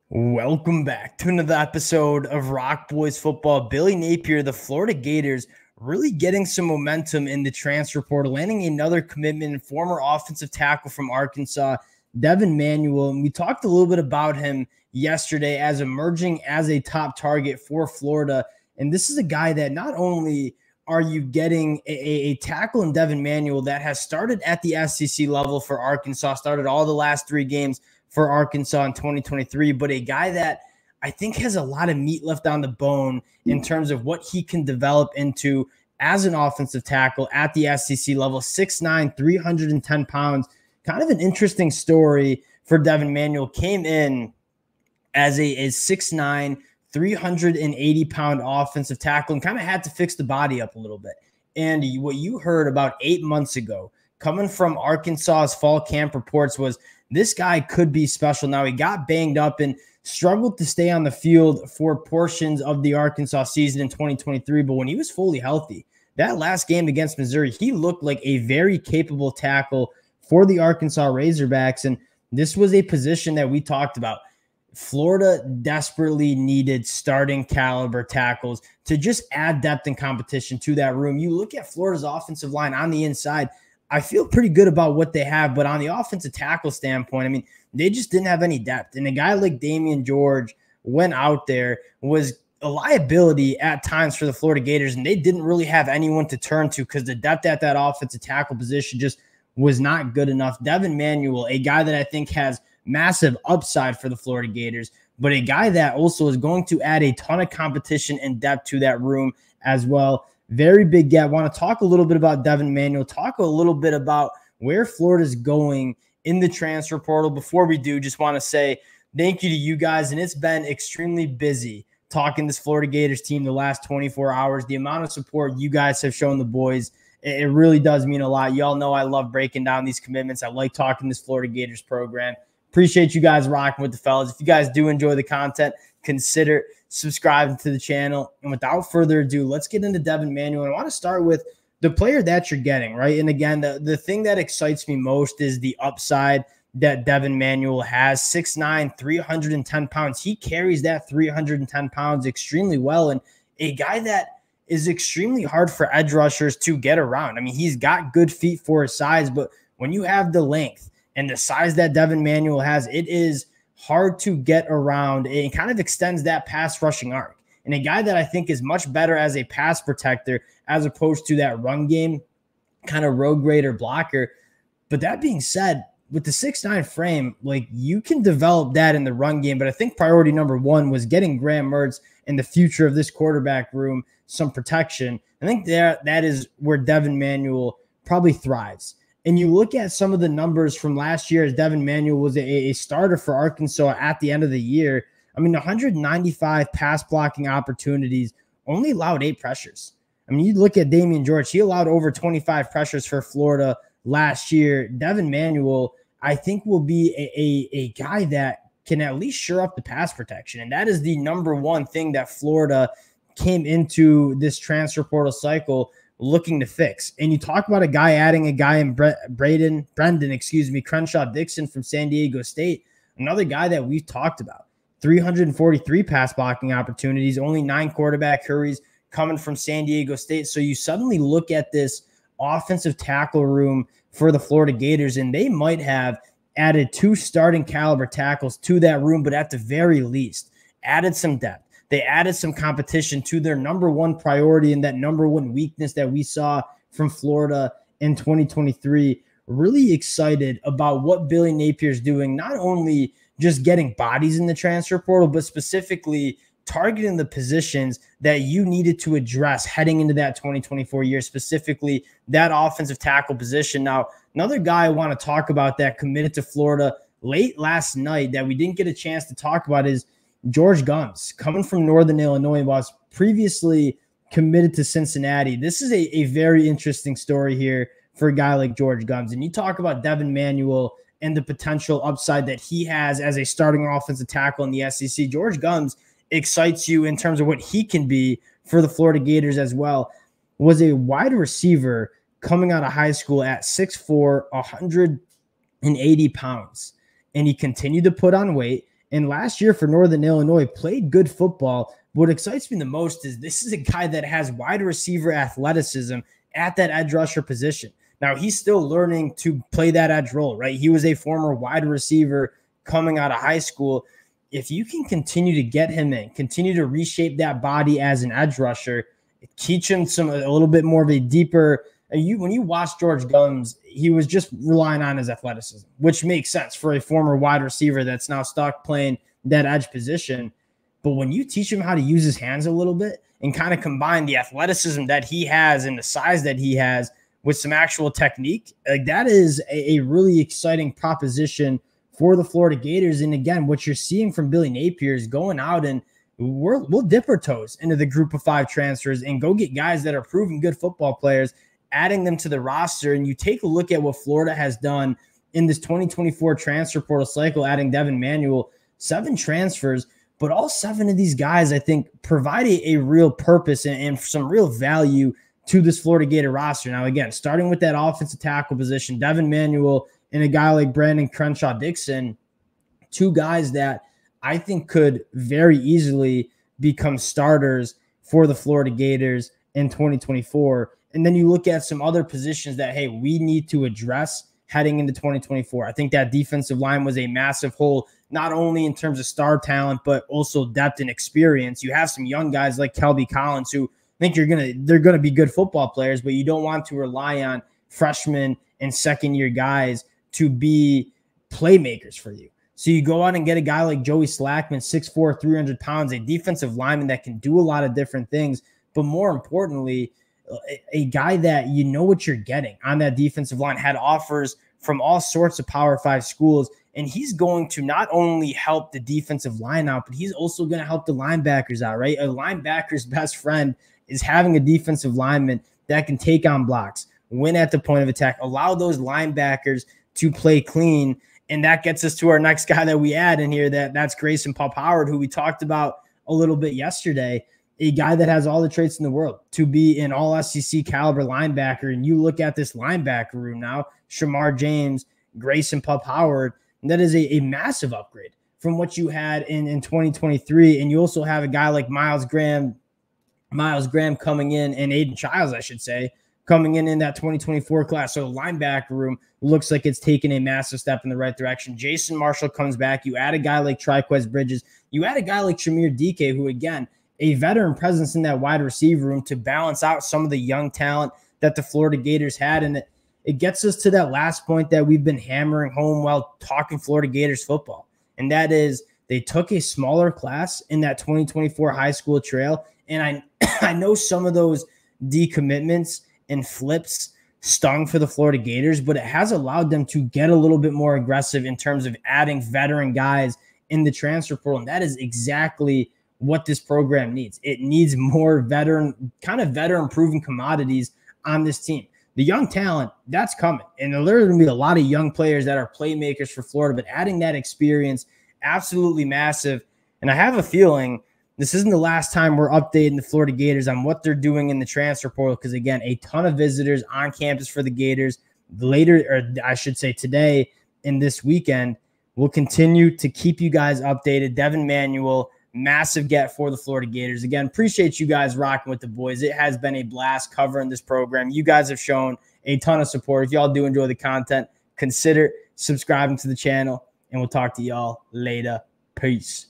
Welcome back to another episode of Rock Boys Football. Billy Napier, the Florida Gators, really getting some momentum in the transfer portal, landing another commitment in former offensive tackle from Arkansas, Devon Manuel. And we talked a little bit about him yesterday as emerging as a top target for Florida. And this is a guy that not only are you getting a tackle in Devon Manuel that has started at the SEC level for Arkansas, started all the last 3 games for Arkansas in 2023, but a guy that I think has a lot of meat left on the bone in terms of what he can develop into as an offensive tackle at the SEC level, 6'9", 310 pounds. Kind of an interesting story for Devon Manuel. Came in as a 6'9", 380-pound offensive tackle and kind of had to fix the body up a little bit. And what you heard about 8 months ago coming from Arkansas's fall camp reports was this guy could be special. Now, he got banged up and struggled to stay on the field for portions of the Arkansas season in 2023. But when he was fully healthy, that last game against Missouri, he looked like a very capable tackle for the Arkansas Razorbacks. And this was a position that we talked about. Florida desperately needed starting caliber tackles to just add depth and competition to that room. You look at Florida's offensive line on the inside, I feel pretty good about what they have, but on the offensive tackle standpoint, I mean, they just didn't have any depth. And a guy like Damian George went out there, was a liability at times for the Florida Gators, and they didn't really have anyone to turn to because the depth at that offensive tackle position just was not good enough. Devon Manuel, a guy that I think has massive upside for the Florida Gators, but a guy that also is going to add a ton of competition and depth to that room as well. Very big gap. Want to talk a little bit about Devon Manuel, talk a little bit about where Florida's going in the transfer portal. Before we do, just want to say thank you to you guys. And it's been extremely busy talking this Florida Gators team the last 24 hours. The amount of support you guys have shown the boys, it really does mean a lot. Y'all know I love breaking down these commitments. I like talking this Florida Gators program. Appreciate you guys rocking with the fellas. If you guys do enjoy the content, consider subscribing to the channel. And without further ado, let's get into Devon Manuel. And I want to start with the player that you're getting, right? And again, the thing that excites me most is the upside that Devon Manuel has. 6'9", 310 pounds. He carries that 310 pounds extremely well. And a guy that is extremely hard for edge rushers to get around. I mean, he's got good feet for his size, but when you have the length and the size that Devon Manuel has, it is hard to get around. It kind of extends that pass rushing arc. And a guy that I think is much better as a pass protector as opposed to that run game kind of road grader blocker. But that being said, with the 6'9" frame, like you can develop that in the run game. But I think priority number one was getting Graham Mertz and the future of this quarterback room some protection. I think that is where Devon Manuel probably thrives. And you look at some of the numbers from last year as Devon Manuel was a starter for Arkansas at the end of the year. I mean, 195 pass blocking opportunities, only allowed 8 pressures. I mean, you look at Damian George, he allowed over 25 pressures for Florida last year. Devon Manuel, I think, will be a guy that can at least shore up the pass protection. And that is the number one thing that Florida came into this transfer portal cycle looking to fix. And you talk about a guy adding a guy in Brendan, Crenshaw Dixon from San Diego State, another guy that we've talked about. 343 pass blocking opportunities, only 9 quarterback hurries coming from San Diego State. So you suddenly look at this offensive tackle room for the Florida Gators, and they might have added 2 starting caliber tackles to that room, but at the very least, added some depth. They added some competition to their number one priority and that number one weakness that we saw from Florida in 2023. Really excited about what Billy Napier is doing, not only just getting bodies in the transfer portal, but specifically targeting the positions that you needed to address heading into that 2024 year, specifically that offensive tackle position. Now, another guy I want to talk about that committed to Florida late last night that we didn't get a chance to talk about is George Gumbs, coming from Northern Illinois, was previously committed to Cincinnati. This is a very interesting story here for a guy like George Gumbs. And you talk about Devon Manuel and the potential upside that he has as a starting offensive tackle in the SEC. George Gumbs excites you in terms of what he can be for the Florida Gators as well. Was a wide receiver coming out of high school at 6'4", 180 pounds. And he continued to put on weight. And last year for Northern Illinois, played good football. What excites me the most is this is a guy that has wide receiver athleticism at that edge rusher position. Now, he's still learning to play that edge role, right? He was a former wide receiver coming out of high school. If you can continue to get him in, continue to reshape that body as an edge rusher, teach him a little bit more of a deeper – when you watch George Gumbs, he was just relying on his athleticism, which makes sense for a former wide receiver that's now stuck playing that edge position. But when you teach him how to use his hands a little bit and kind of combine the athleticism that he has and the size that he has with some actual technique, that is a really exciting proposition for the Florida Gators. And again, what you're seeing from Billy Napier is going out and we'll dip our toes into the group of 5 transfers and go get guys that are proven good football players, adding them to the roster. And you take a look at what Florida has done in this 2024 transfer portal cycle, adding Devon Manuel, 7 transfers, but all 7 of these guys, I think, provide a real purpose and some real value to this Florida Gator roster. Now, again, starting with that offensive tackle position, Devon Manuel and a guy like Brandon Crenshaw-Dixon, 2 guys that I think could very easily become starters for the Florida Gators in 2024. And then you look at some other positions that, hey, we need to address heading into 2024. I think that defensive line was a massive hole, not only in terms of star talent, but also depth and experience. You have some young guys like Kelby Collins who think they're going to be good football players, but you don't want to rely on freshmen and second-year guys to be playmakers for you. So you go out and get a guy like Joey Slackman, 6'4", 300 pounds, a defensive lineman that can do a lot of different things, but more importantly, a guy that you know what you're getting on that defensive line, had offers from all sorts of Power 5 schools, and he's going to not only help the defensive line out, but he's also going to help the linebackers out, right? A linebacker's best friend is having a defensive lineman that can take on blocks, win at the point of attack, allow those linebackers to play clean. And that gets us to our next guy that we add in here. That's Grayson Pup-Howard, who we talked about a little bit yesterday, a guy that has all the traits in the world to be an all-SEC caliber linebacker. And you look at this linebacker room now, Shamar James, Grayson Pup-Howard, and that is a massive upgrade from what you had in 2023. And you also have a guy like Miles Graham coming in, and Aiden Childs, I should say, coming in that 2024 class. So the linebacker room looks like it's taken a massive step in the right direction. Jason Marshall comes back. You add a guy like Triquez Bridges. You add a guy like Shamir DK, who, again, a veteran presence in that wide receiver room to balance out some of the young talent that the Florida Gators had. And it gets us to that last point that we've been hammering home while talking Florida Gators football. And that is they took a smaller class in that 2024 high school trail. And I know some of those decommitments and flips stung for the Florida Gators, but it has allowed them to get a little bit more aggressive in terms of adding veteran guys in the transfer portal. And that is exactly what this program needs. It needs more veteran proven commodities on this team. The young talent, that's coming. And there are going to be a lot of young players that are playmakers for Florida, but adding that experience, absolutely massive. And I have a feeling this isn't the last time we're updating the Florida Gators on what they're doing in the transfer portal, because, again, a ton of visitors on campus for the Gators later, or I should say today and this weekend. We'll continue to keep you guys updated. Devon Manuel, massive get for the Florida Gators. Again, appreciate you guys rocking with the boys. It has been a blast covering this program. You guys have shown a ton of support. If y'all do enjoy the content, consider subscribing to the channel, and we'll talk to y'all later. Peace.